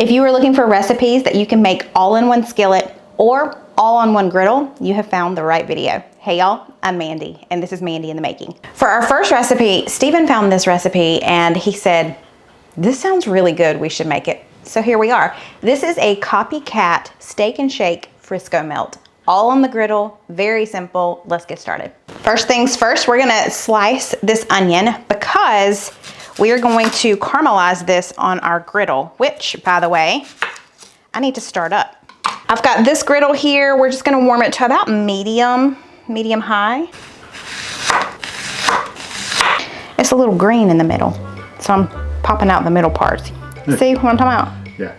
If you are looking for recipes that you can make all in one skillet or all on one griddle, you have found the right video. Hey y'all, I'm Mandy, and this is Mandy in the Making. For our first recipe, Stephen found this recipe and he said, this sounds really good, we should make it. So here we are. This is a Copycat steak and shake Frisco melt. All on the griddle, very simple. Let's get started. First things first, we're gonna slice this onion because we are going to caramelize this on our griddle, which, by the way, I need to start up. I've got this griddle here. We're just gonna warm it to about medium high. It's a little green in the middle, so I'm popping out the middle parts. See what I'm talking about? Yeah.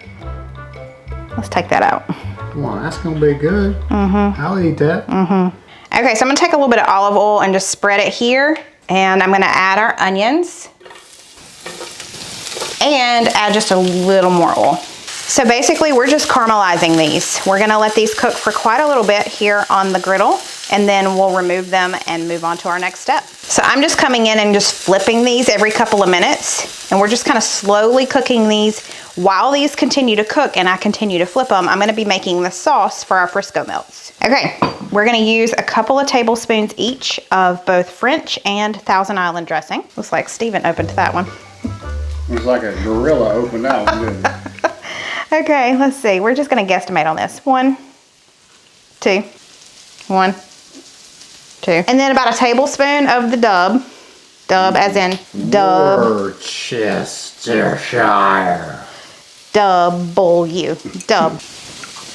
Let's take that out. Come on, that's gonna be good. I'll eat that. Okay, so I'm gonna take a little bit of olive oil and just spread it here, and I'm gonna add our onions and add just a little more oil. So basically we're just caramelizing these. We're gonna let these cook for quite a little bit here on the griddle, and then we'll remove them and move on to our next step. So I'm just coming in and just flipping these every couple of minutes, and we're just kind of slowly cooking these. While these continue to cook and I continue to flip them, I'm gonna be making the sauce for our Frisco melts. Okay, we're gonna use a couple of tablespoons each of both French and Thousand Island dressing. Looks like Stephen opened that one. Looks like a gorilla opened that one, didn't it? Okay, let's see. We're just gonna guesstimate on this. 1, 2, 1, 2. And then about a tablespoon of the dub. Dub as in dub. Worcestershire. W. Dub.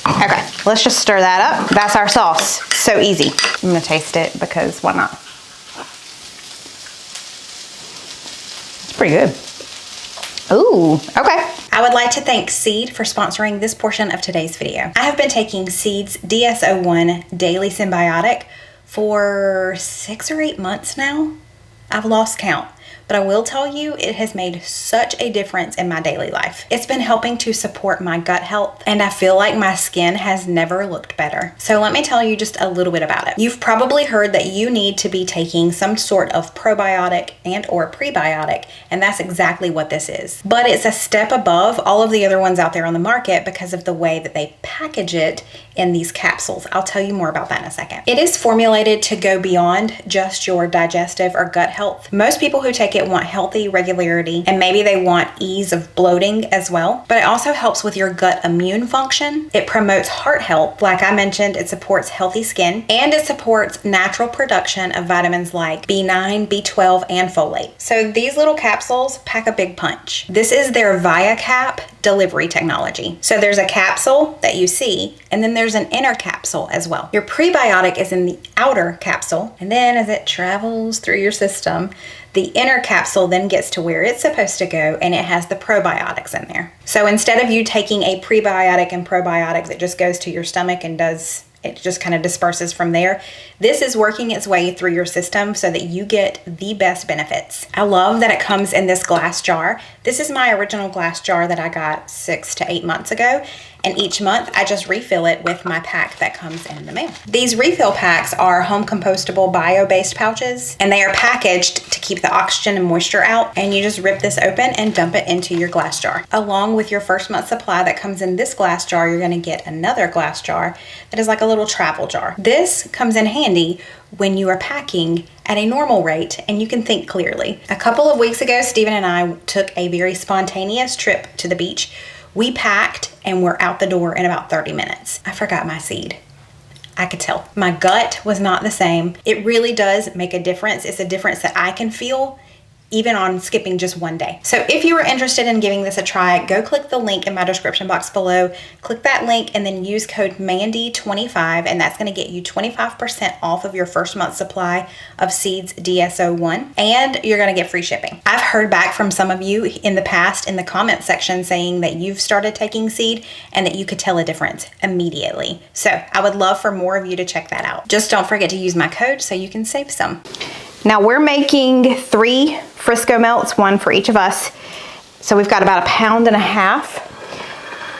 Okay, let's just stir that up. That's our sauce. So easy. I'm gonna taste it because why not? It's pretty good. Ooh, okay. I would like to thank Seed for sponsoring this portion of today's video. I have been taking Seed's DS-01 Daily Symbiotic for 6 or 8 months now. I've lost count, but I will tell you it has made such a difference in my daily life. It's been helping to support my gut health, and I feel like my skin has never looked better. So let me tell you just a little bit about it. You've probably heard that you need to be taking some sort of probiotic and or prebiotic, and that's exactly what this is. But it's a step above all of the other ones out there on the market because of the way that they package it in these capsules. I'll tell you more about that in a second. It is formulated to go beyond just your digestive or gut health. Most people who take it want healthy regularity, and maybe they want ease of bloating as well, but it also helps with your gut immune function. It promotes heart health. Like I mentioned, it supports healthy skin, and it supports natural production of vitamins like B9, B12, and folate. So these little capsules pack a big punch. This is their ViaCap delivery technology. So there's a capsule that you see, and then there's an inner capsule as well. Your prebiotic is in the outer capsule, and then as it travels through your system, the inner capsule then gets to where it's supposed to go, and it has the probiotics in there. So instead of you taking a prebiotic and probiotics that just goes to your stomach and it just kind of disperses from there, this is working its way through your system so that you get the best benefits. I love that it comes in this glass jar. This is my original glass jar that I got 6 to 8 months ago, and each month I just refill it with my pack that comes in the mail. These refill packs are home compostable bio-based pouches, and they are packaged to keep the oxygen and moisture out, and you just rip this open and dump it into your glass jar. Along with your first month supply that comes in this glass jar, you're gonna get another glass jar that is like a little travel jar. This comes in handy when you are packing at a normal rate and you can think clearly. A couple of weeks ago, Stephen and I took a very spontaneous trip to the beach. We packed and we're out the door in about 30 minutes. I forgot my seed. I could tell. My gut was not the same. It really does make a difference. It's a difference that I can feel even on skipping just one day. So if you are interested in giving this a try, go click the link in my description box below. Click that link and then use code MANDY25, and that's gonna get you 25% off of your first month supply of Seeds DS-01, and you're gonna get free shipping. I've heard back from some of you in the past in the comment section saying that you've started taking Seed and that you could tell a difference immediately. So I would love for more of you to check that out. Just don't forget to use my code so you can save some. Now we're making 3 Frisco melts, 1 for each of us. So we've got about 1.5 pounds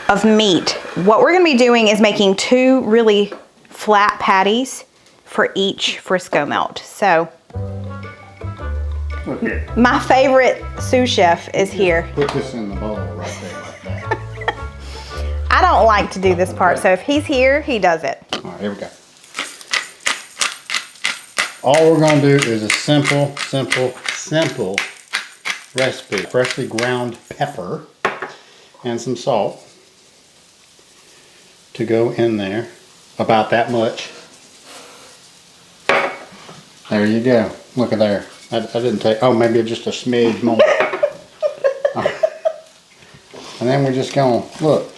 of meat. What we're gonna be doing is making 2 really flat patties for each Frisco melt. So my favorite sous chef is here. Put this in the bowl right there like that. I don't like to do this part, so if he's here, he does it. All right, here we go. All we're gonna do is a simple recipe. Freshly ground pepper and some salt to go in there, about that much. There you go. Look at there. I didn't take, oh, maybe just a smidge more. And then we're just gonna, look.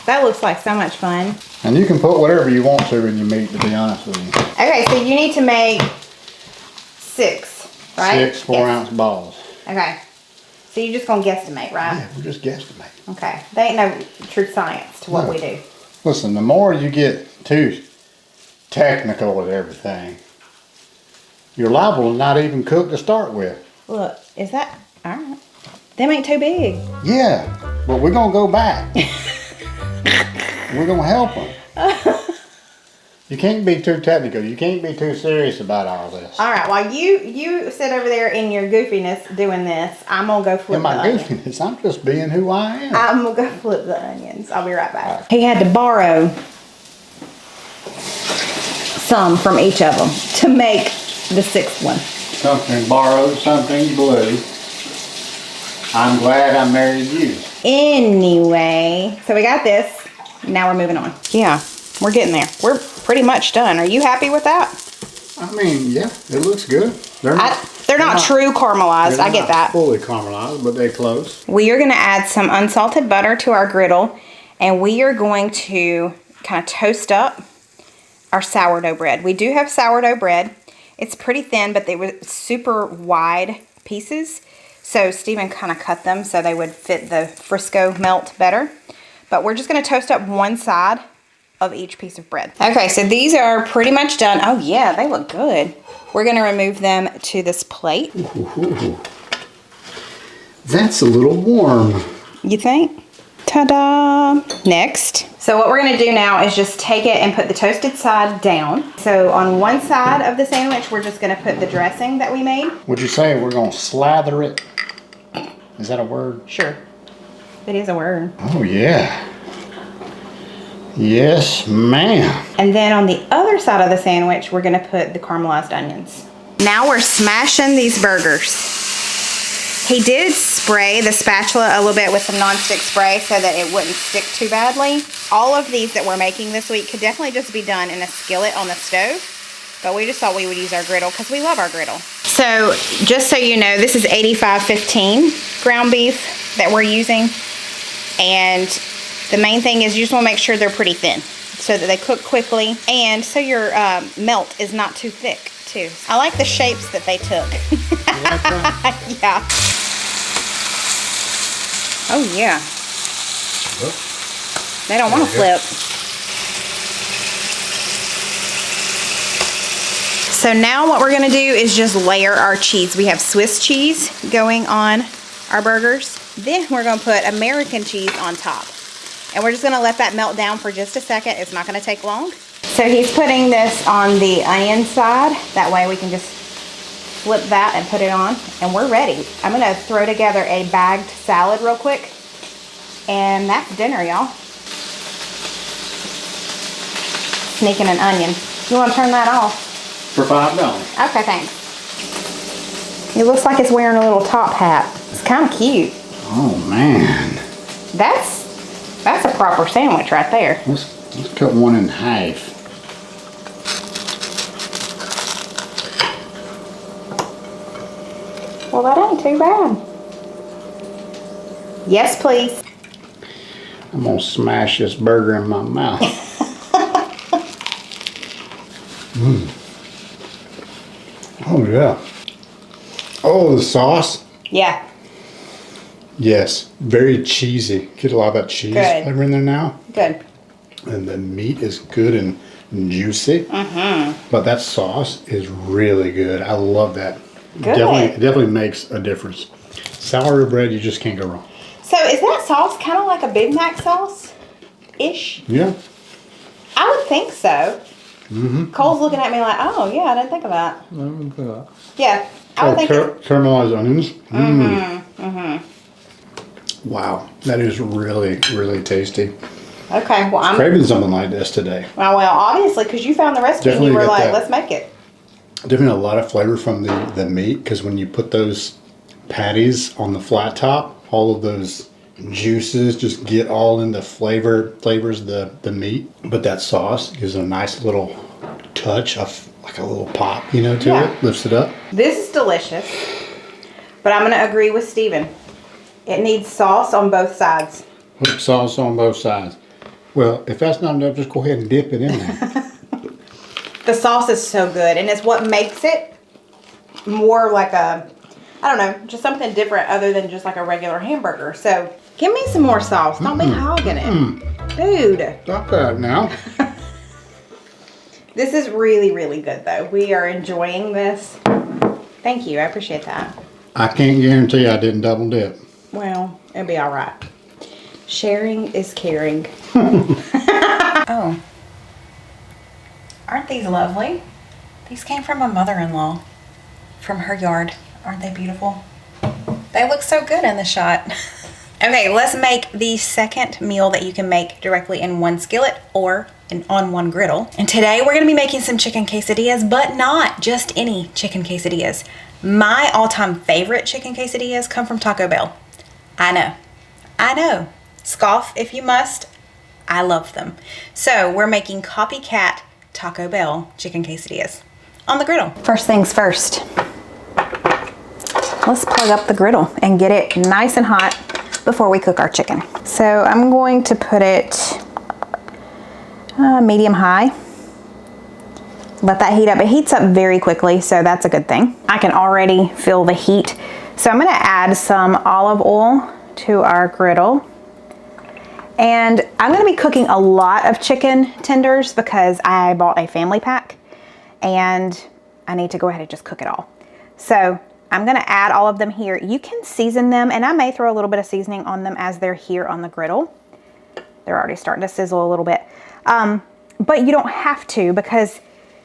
That looks like so much fun. And you can put whatever you want to in your meat, to be honest with you. Okay, so you need to make 6, right? 6 4-ounce balls. Okay. So you're just gonna guesstimate, right? Yeah, we're just guesstimating. Okay. They ain't no true science to what we do. Listen, the more you get too technical with everything, you're liable to not even cook to start with. Look, is that, all right. Them ain't too big. Yeah, but we're gonna go back. We're gonna help them. You can't be too technical. You can't be too serious about all this. All right, while you sit over there in your goofiness doing this, I'm gonna go flip in my the onions. goofiness, I'm just being who I am. I'm gonna go flip the onions. I'll be right back. He had to borrow some from each of them to make the 6th one. Something borrowed, something blue. I'm glad I married you. Anyway, so we got this. Now we're moving on. Yeah, we're getting there. We're pretty much done. Are you happy with that? I mean, yeah, it looks good. They're not true caramelized. I get that. Fully caramelized, but they're close. We are going to add some unsalted butter to our griddle, and we are going to kind of toast up our sourdough bread. We do have sourdough bread. It's pretty thin, but they were super wide pieces. So Stephen kind of cut them so they would fit the Frisco melt better. But we're just going to toast up one side of each piece of bread. Okay, so these are pretty much done. Oh yeah, they look good. We're going to remove them to this plate. Ooh. That's a little warm. You think? Ta-da! Next. So what we're going to do now is just take it and put the toasted side down. So on one side of the sandwich, we're just going to put the dressing that we made. Would you say we're going to slather it? Is that a word? Sure. It is a word. Oh yeah. Yes, ma'am. And then on the other side of the sandwich, we're going to put the caramelized onions. Now we're smashing these burgers. He did spray the spatula a little bit with some nonstick spray so that it wouldn't stick too badly. All of these that we're making this week could definitely just be done in a skillet on the stove, but we just thought we would use our griddle because we love our griddle. So just so you know, this is 85/15 ground beef that we're using, and the main thing is you just want to make sure they're pretty thin so that they cook quickly, and so your melt is not too thick too. I like the shapes that they took. Yeah. Oh yeah. They don't want to flip. So now what we're going to do is just layer our cheese. We have Swiss cheese going on our burgers. Then we're going to put American cheese on top. And we're just going to let that melt down for just a second. It's not going to take long. So he's putting this on the onion side. That way we can just flip that and put it on. And we're ready. I'm going to throw together a bagged salad real quick. And that's dinner, y'all. Sneaking an onion. You want to turn that off? For $5. Okay, thanks. It looks like it's wearing a little top hat. It's kind of cute. Oh man. That's a proper sandwich right there. Let's cut one in half. Well, that ain't too bad. Yes, please. I'm gonna smash this burger in my mouth. Oh yeah. Oh, the sauce. Yeah. Yes, very cheesy. Get a lot of that cheese flavor in there now. Good. And the meat is good and juicy. But that sauce is really good. I love that. Good. Definitely makes a difference. Sourdough bread, you just can't go wrong. So is that sauce kind of like a Big Mac sauce-ish? Yeah. I would think so. Cole's looking at me like, oh yeah, I didn't think of that. Yeah, I would think. Caramelized onions. Wow, that is really, really tasty. Okay, well, I'm Craving something like this today. well, obviously, because you found the recipe Definitely and you were got like, that. let's make it. Definitely a lot of flavor from the meat, because when you put those patties on the flat top, all of those juices just get all in the flavors of the meat. But that sauce gives it a nice little touch of like a little pop, to it. Lifts it up. This is delicious, but I'm going to agree with Steven. It needs sauce on both sides. Put sauce on both sides. Well, if that's not enough, just go ahead and dip it in there. The sauce is so good, and it's what makes it more like I don't know, just something different other than just like a regular hamburger. So give me some more sauce. Don't be hogging it. Dude. Stop that now. This is really, really good, though. We are enjoying this. Thank you. I appreciate that. I can't guarantee I didn't double dip. Well, it'll be all right. Sharing is caring. Oh. Aren't these lovely? These came from a mother-in-law from her yard. Aren't they beautiful? They look so good in the shot. Okay, let's make the second meal that you can make directly in one skillet or on one griddle. And today we're gonna be making some chicken quesadillas, but not just any chicken quesadillas. My all-time favorite chicken quesadillas come from Taco Bell. I know. Scoff if you must. I love them. So we're making Copycat Taco Bell chicken quesadillas on the griddle. First things first. Let's plug up the griddle and get it nice and hot before we cook our chicken. So I'm going to put it medium high. Let that heat up. It heats up very quickly, so that's a good thing. I can already feel the heat. So I'm gonna add some olive oil to our griddle. And I'm gonna be cooking a lot of chicken tenders because I bought a family pack and I need to go ahead and just cook it all. So I'm gonna add all of them here. You can season them, and I may throw a little bit of seasoning on them as they're here on the griddle. They're already starting to sizzle a little bit. But you don't have to, because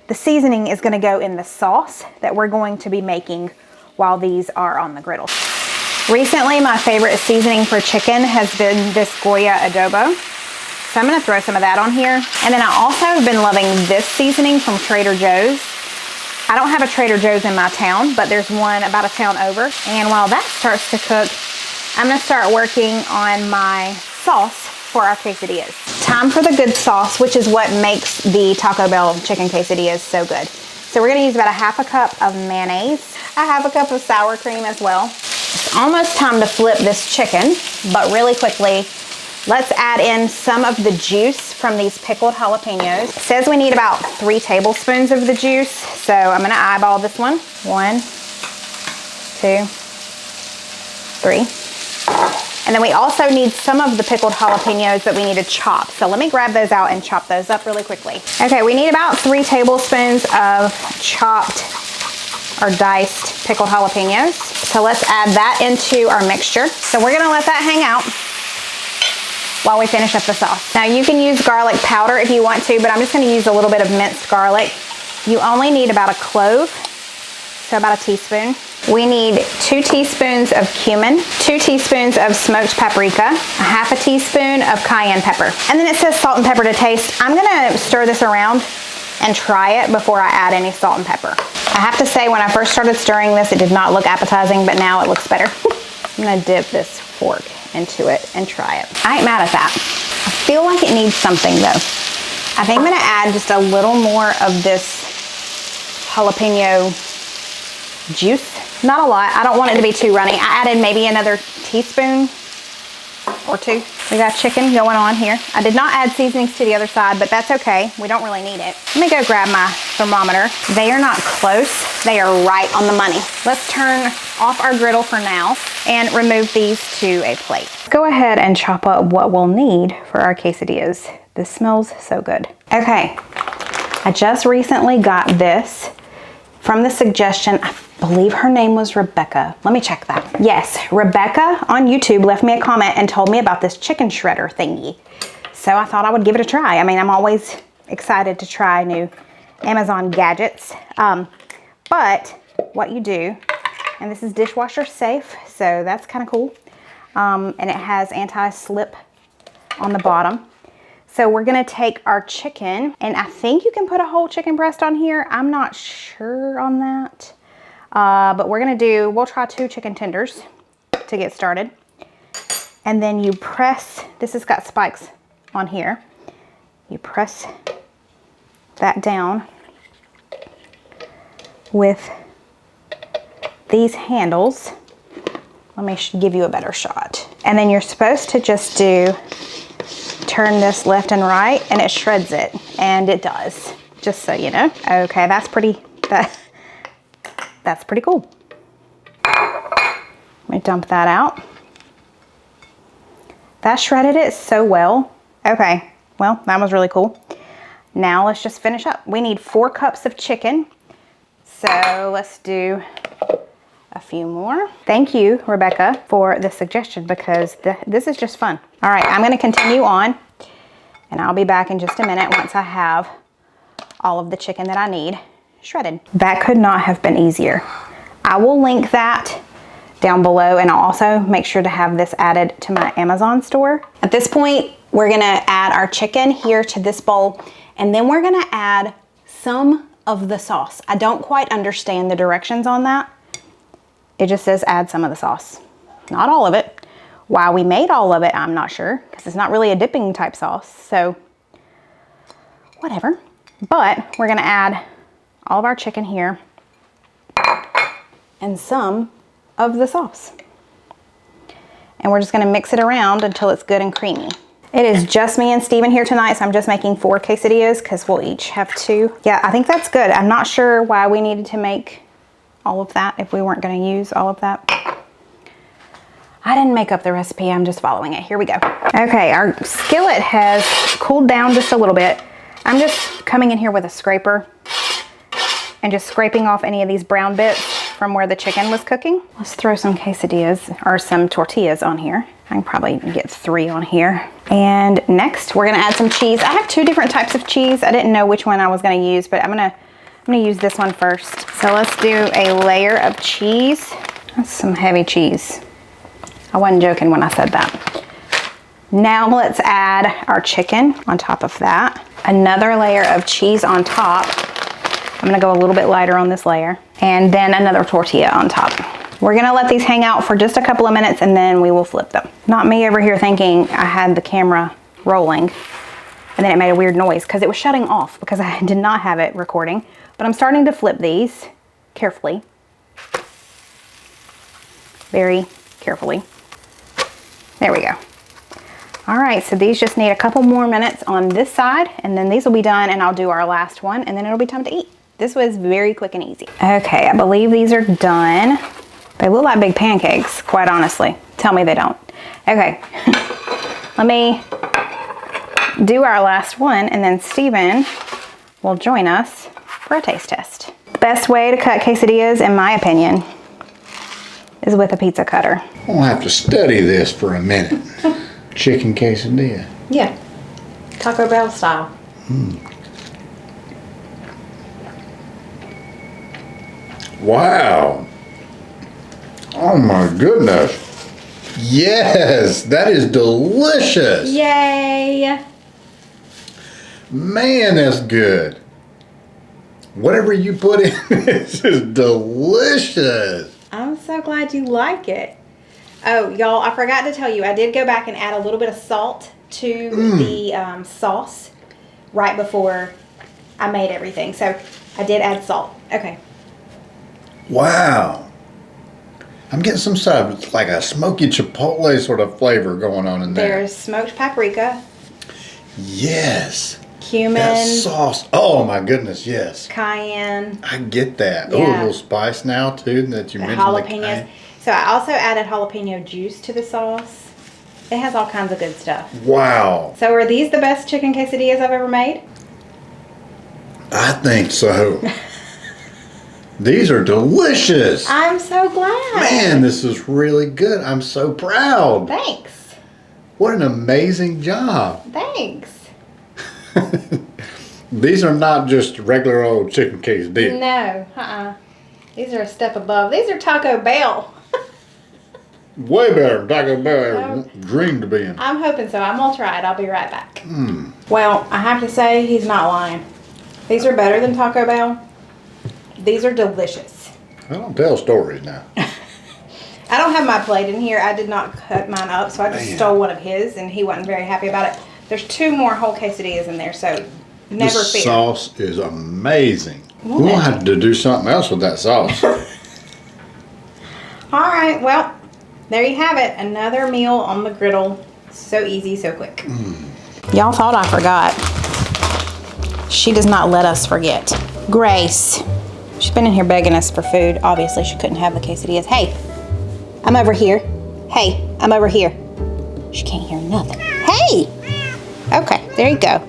the seasoning is gonna go in the sauce that we're going to be making while these are on the griddle. Recently, my favorite seasoning for chicken has been this Goya adobo. So I'm gonna throw some of that on here. And then I also have been loving this seasoning from Trader Joe's. I don't have a Trader Joe's in my town, but there's one about a town over. And while that starts to cook, I'm gonna start working on my sauce for our quesadillas. Time for the good sauce, which is what makes the Taco Bell chicken quesadillas so good. So we're gonna use about a half a cup of mayonnaise, a half a cup of sour cream as well. It's almost time to flip this chicken, but really quickly, let's add in some of the juice from these pickled jalapenos. It says we need about 3 tablespoons of the juice, so I'm gonna eyeball this one. 1, 2, 3. And then we also need some of the pickled jalapenos that we need to chop. So let me grab those out and chop those up really quickly. Okay, we need about 3 tablespoons of chopped or diced pickled jalapenos. So let's add that into our mixture. So we're gonna let that hang out while we finish up the sauce. Now you can use garlic powder if you want to, but I'm just gonna use a little bit of minced garlic. You only need about a clove, so about a teaspoon. We need 2 teaspoons of cumin, 2 teaspoons of smoked paprika, a half a teaspoon of cayenne pepper. And then it says salt and pepper to taste. I'm gonna stir this around and try it before I add any salt and pepper. I have to say, when I first started stirring this, it did not look appetizing, but now it looks better. I'm gonna dip this fork into it and try it. I ain't mad at that. I feel like it needs something though. I think I'm gonna add just a little more of this jalapeno juice. Not a lot. I don't want it to be too runny. I added maybe another teaspoon or 2. We got chicken going on here. I did not add seasonings to the other side, but that's okay. We don't really need it. Let me go grab my thermometer. They are not close. They are right on the money. Let's turn off our griddle for now and remove these to a plate. Let's go ahead and chop up what we'll need for our quesadillas. This smells so good. Okay, I just recently got this from the suggestion. I believe her name was Rebecca. Let me check that. Yes, Rebecca on YouTube left me a comment and told me about this chicken shredder thingy. So I thought I would give it a try. I mean, I'm always excited to try new Amazon gadgets. But what you do, and this is dishwasher safe, so that's kind of cool. and it has anti-slip on the bottom. So we're gonna take our chicken, and I think you can put a whole chicken breast on here. I'm not sure on that. But we'll try 2 chicken tenders to get started. And then you press, this has got spikes on here. You press that down with these handles. Let me give you a better shot. And then you're supposed to just turn this left and right, and it shreds it, and it does, just so you know. Okay, that's pretty cool. Let me dump that out. That shredded it so well. Okay, well, that was really cool. Now let's just finish up. We need 4 cups of chicken. So let's do a few more. Thank you, Rebecca, for the suggestion, because this is just fun. All right, I'm gonna continue on, and I'll be back in just a minute once I have all of the chicken that I need shredded. That could not have been easier. I will link that down below, and I'll also make sure to have this added to my Amazon store. At this point, we're gonna add our chicken here to this bowl, and then we're gonna add some of the sauce. I don't quite understand the directions on that. It just says add some of the sauce, not all of it. Why we made all of it, I'm not sure, because it's not really a dipping type sauce, so whatever. But we're gonna add all of our chicken here and some of the sauce. And we're just gonna mix it around until it's good and creamy. It is just me and Steven here tonight, so I'm just making 4 quesadillas because we'll each have 2. Yeah, I think that's good. I'm not sure why we needed to make all of that if we weren't gonna use all of that. I didn't make up the recipe, I'm just following it. Here we go. Okay, our skillet has cooled down just a little bit. I'm just coming in here with a scraper and just scraping off any of these brown bits from where the chicken was cooking. Let's throw some quesadillas or some tortillas on here. I can probably get 3 on here. And next we're gonna add some cheese. I have 2 different types of cheese. I didn't know which one I was gonna use, but I'm gonna use this one first. So let's do a layer of cheese. That's some heavy cheese. I wasn't joking when I said that. Now let's add our chicken on top of that. Another layer of cheese on top. I'm gonna go a little bit lighter on this layer. And then another tortilla on top. We're gonna let these hang out for just a couple of minutes, and then we will flip them. Not me over here thinking I had the camera rolling and then it made a weird noise because it was shutting off because I did not have it recording. But I'm starting to flip these carefully. Very carefully. There we go. All right, so these just need a couple more minutes on this side, and then these will be done, and I'll do our last one, and then it'll be time to eat. This was very quick and easy. Okay, I believe these are done. They look like big pancakes, quite honestly. Tell me they don't. Okay, let me do our last one, and then Steven will join us for a taste test. The best way to cut quesadillas, in my opinion, is with a pizza cutter. I'll have to study this for a minute. Chicken quesadilla. Yeah, Taco Bell style. Wow. Oh my goodness. Yes, that is delicious. Yay. Man, that's good. Whatever you put in, this is delicious. I'm so glad you like it. Oh, y'all, I forgot to tell you, I did go back and add a little bit of salt to the sauce right before I made everything. So I did add salt. Okay. Wow. I'm getting some sort of like a smoky chipotle sort of flavor going on in there. There's smoked paprika. Yes. Cumin. That sauce. Oh my goodness, yes. Cayenne. I get that. Yeah. Oh, a little spice now too that you mentioned. Jalapenos. So I also added jalapeno juice to the sauce. It has all kinds of good stuff. Wow. So are these the best chicken quesadillas I've ever made? I think so. These are delicious. I'm so glad. Man, this is really good. I'm so proud. Thanks. What an amazing job. Thanks. These are not just regular old chicken quesadillas. No, These are a step above. These are Taco Bell. Way better than Taco Bell ever dreamed of being. I'm hoping so. I'm gonna try it. I'll be right back. Well, I have to say he's not lying. These are better than Taco Bell. These are delicious. I don't tell stories now. I don't have my plate in here. I did not cut mine up, so I just stole one of his, and he wasn't very happy about it. There's 2 more whole quesadillas in there, so never This fear. sauce is amazing. We'll have to do something else with that sauce. All right, well, there you have it. Another meal on the griddle. So easy, so quick. Y'all thought I forgot. She does not let us forget. Grace. She's been in here begging us for food. Obviously, she couldn't have the quesadillas. Hey, I'm over here. Hey, I'm over here. She can't hear nothing. Hey! Okay, there you go.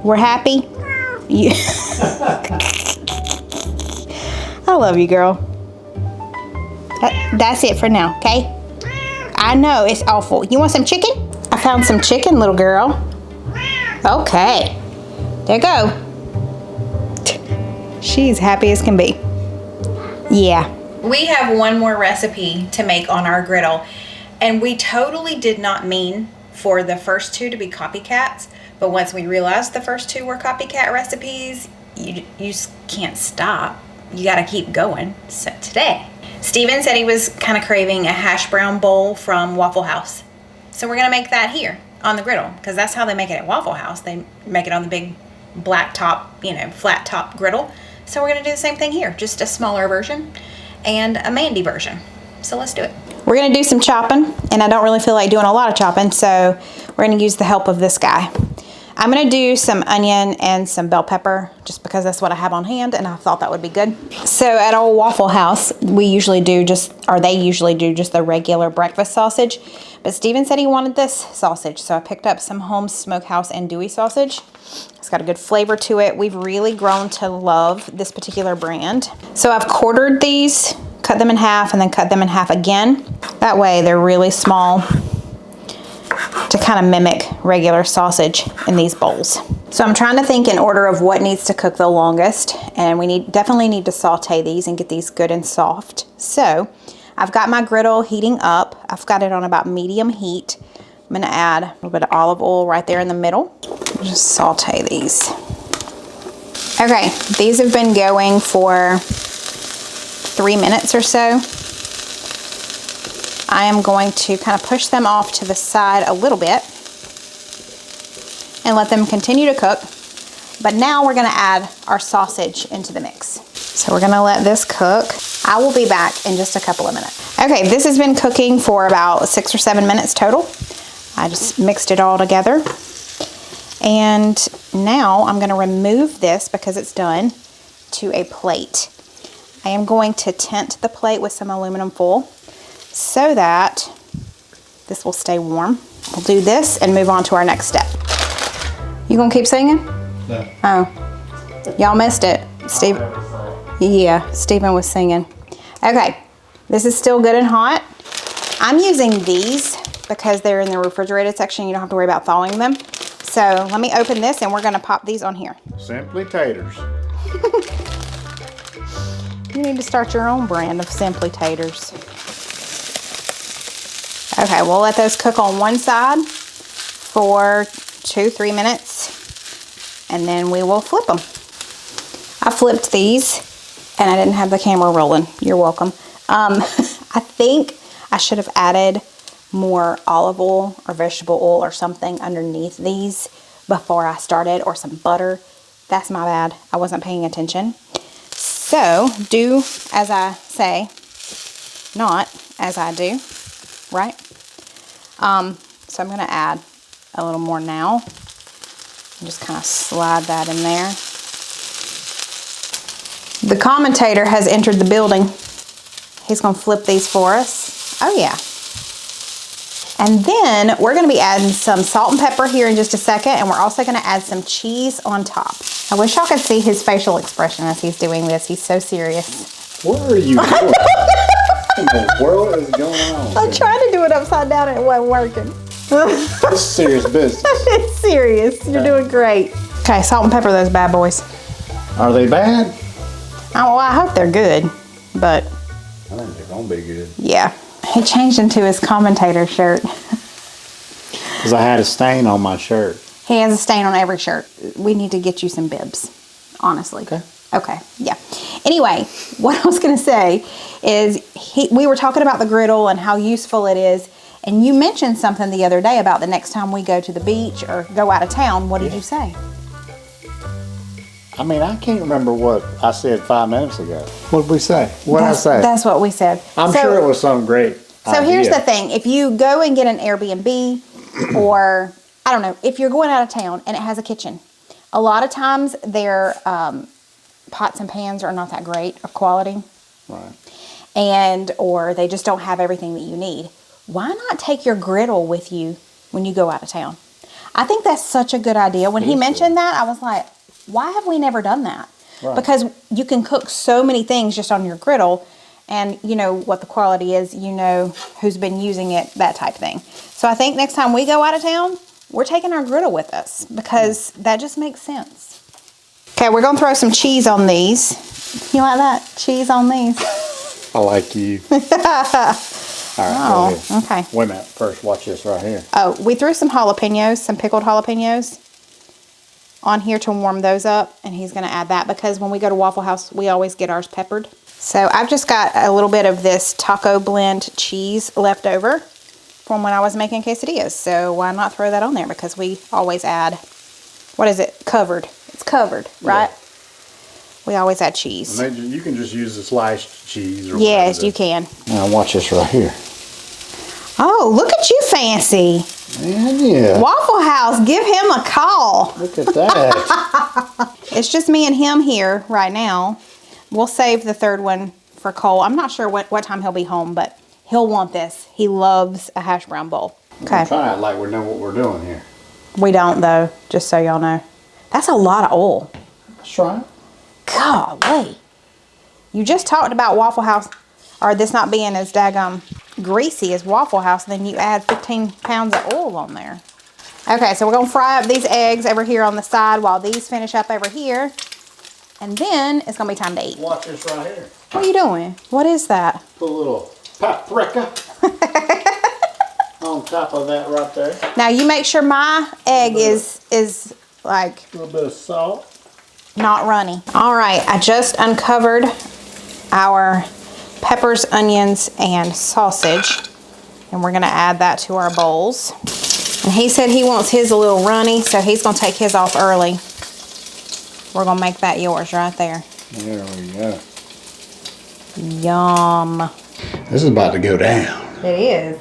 We're happy? Yeah. I love you, girl. That's it for now, okay? I know, it's awful. You want some chicken? I found some chicken, little girl. Okay. There you go. She's happy as can be. Yeah. We have one more recipe to make on our griddle, and we totally did not mean for the first 2 to be copycats, but once we realized the first 2 were copycat recipes, you just can't stop. You gotta keep going. So today, Steven said he was kind of craving a hash brown bowl from Waffle House. So we're gonna make that here on the griddle, because that's how they make it at Waffle House. They make it on the big black top, flat top griddle. So we're gonna do the same thing here, just a smaller version and a Mandy version. So let's do it. We're gonna do some chopping, and I don't really feel like doing a lot of chopping, so we're gonna use the help of this guy. I'm gonna do some onion and some bell pepper, just because that's what I have on hand, and I thought that would be good. So at old Waffle House, they usually do just the regular breakfast sausage, but Steven said he wanted this sausage, so I picked up some Home Smokehouse andouille sausage. It's got a good flavor to it. We've really grown to love this particular brand. So I've quartered these, cut them in half, and then cut them in half again. That way they're really small, to kind of mimic regular sausage in these bowls. So I'm trying to think in order of what needs to cook the longest, and we definitely need to saute these and get these good and soft. So I've got my griddle heating up. I've got it on about medium heat. I'm gonna add a little bit of olive oil right there in the middle. Just saute these. Okay, these have been going for 3 minutes or so. I am going to kind of push them off to the side a little bit and let them continue to cook. But now we're gonna add our sausage into the mix. So we're gonna let this cook. I will be back in just a couple of minutes. Okay, this has been cooking for about 6 or 7 minutes total. I just mixed it all together. And now I'm gonna remove this because it's done to a plate. I am going to tent the plate with some aluminum foil so that this will stay warm. We'll do this and move on to our next step. You gonna keep singing? No. Oh, y'all missed it. Steve. Yeah, Steven was singing. Okay, this is still good and hot. I'm using these because they're in the refrigerated section. You don't have to worry about thawing them. So let me open this and we're gonna pop these on here. Simply taters. You need to start your own brand of Simply Taters. Okay, we'll let those cook on one side for 2-3 minutes, and then we will flip them. I flipped these, and I didn't have the camera rolling. You're welcome. I think I should have added more olive oil or vegetable oil or something underneath these before I started, or some butter. That's my bad. I wasn't paying attention. So do as I say, not as I do, right? So I'm gonna add a little more now. And just kind of slide that in there. The commentator has entered the building. He's gonna flip these for us. Oh yeah. And then we're gonna be adding some salt and pepper here in just a second, and we're also gonna add some cheese on top. I wish y'all could see his facial expression as he's doing this. He's so serious. What are you doing? What in the world is going on? I'm trying to do it upside down and it wasn't working. This is serious business. It's serious. You're doing great. Okay, salt and pepper those bad boys. Are they bad? Oh, well, I hope they're good, but I think they're gonna be good. yeah. He changed into his commentator shirt. Because I had a stain on my shirt. He has a stain on every shirt. We need to get you some bibs, honestly. Okay. Okay, yeah. Anyway, what I was going to say is we were talking about the griddle and how useful it is. And you mentioned something the other day about the next time we go to the beach or go out of town. What did you say? I mean, I can't remember what I said 5 minutes ago. What did we say? What did I say? That's what we said. I'm sure it was some great So here's the thing. If you go and get an Airbnb or, I don't know, if you're going out of town and it has a kitchen, a lot of times their pots and pans are not that great of quality. Right. Or they just don't have everything that you need. Why not take your griddle with you when you go out of town? I think that's such a good idea. When he mentioned that, I was like, why have we never done that? Right. Because you can cook so many things just on your griddle, and you know what the quality is, you know who's been using it, that type of thing. So I think next time we go out of town, we're taking our griddle with us because that just makes sense. Okay, we're going to throw some cheese on these. You like that? Cheese on these? I like you. All right, okay. Wait a minute. First, watch this right here. Oh, we threw some jalapenos, some pickled jalapenos on here to warm those up, and he's going to add that because when we go to Waffle House, we always get ours peppered. So I've just got a little bit of this taco blend cheese left over from when I was making quesadillas. So why not throw that on there? Because we always add, what is it? Covered. It's covered, right? Yeah. We always add cheese. And you can just use the sliced cheese. Or yes, you can. Now watch this right here. Oh, look at you, fancy. Man, yeah. Waffle House, give him a call. Look at that. It's just me and him here right now. We'll save the third one for Cole. I'm not sure what time he'll be home, but he'll want this. He loves a hash brown bowl. Okay. Try it like we know what we're doing here. We don't, though, just so y'all know. That's a lot of oil. Let's try it. Golly. You just talked about Waffle House, or this not being as daggum greasy as Waffle House, and then you add 15 pounds of oil on there. Okay, so we're going to fry up these eggs over here on the side while these finish up over here. And then it's going to be time to eat. Watch this right here. What are you doing? What is that? Put a little paprika on top of that right there. Now you make sure my egg is like a little bit of salt. Not runny. All right, I just uncovered our peppers, onions, and sausage. And we're going to add that to our bowls. And he said he wants his a little runny, so he's going to take his off early. We're going to make that yours right there. There we go. Yum. This is about to go down. It is.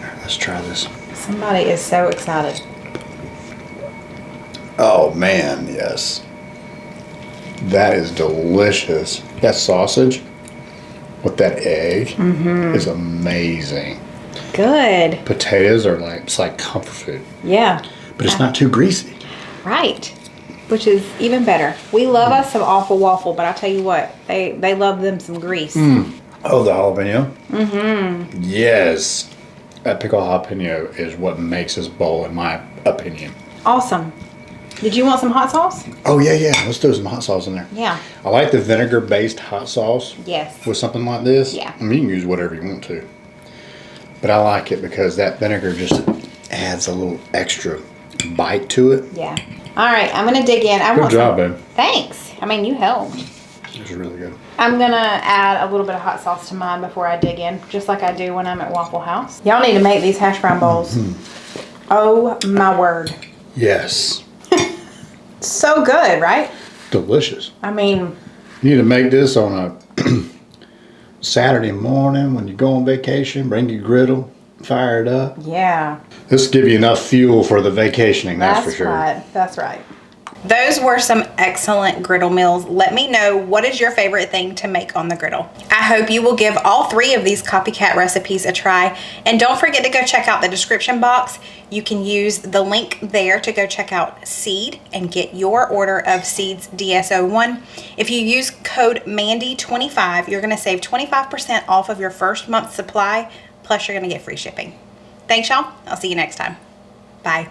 Let's try this. Somebody is so excited. Oh man, yes. That is delicious. That sausage with that egg is amazing. Good. Potatoes are like, it's like comfort food. Yeah. But it's not too greasy. Right. Which is even better. We love us some awful waffle, but I tell you what, they love them some grease. Oh, the jalapeno? Yes. That pickled jalapeno is what makes this bowl, in my opinion. Awesome. Did you want some hot sauce? Oh, yeah. Let's throw some hot sauce in there. Yeah. I like the vinegar-based hot sauce. Yes. With something like this. Yeah. I mean, you can use whatever you want to. But I like it because that vinegar just adds a little extra bite to it. Yeah. All right, I'm going to dig in. Good job, babe. Thanks. I mean, you helped. It was really good. I'm going to add a little bit of hot sauce to mine before I dig in, just like I do when I'm at Waffle House. Y'all need to make these hash brown bowls. Oh, my word. Yes. So good, right? Delicious. I mean... You need to make this on a Saturday morning when you go on vacation. Bring your griddle, fire it up. Yeah. This will give you enough fuel for the vacationing, that's for sure. That's right. Those were some excellent griddle meals. Let me know, what is your favorite thing to make on the griddle? I hope you will give all 3 of these Copycat recipes a try. And don't forget to go check out the description box. You can use the link there to go check out Seed and get your order of Seed's DSO1. If you use code Mandy25, you're going to save 25% off of your first month's supply, plus you're going to get free shipping. Thanks, y'all. I'll see you next time. Bye.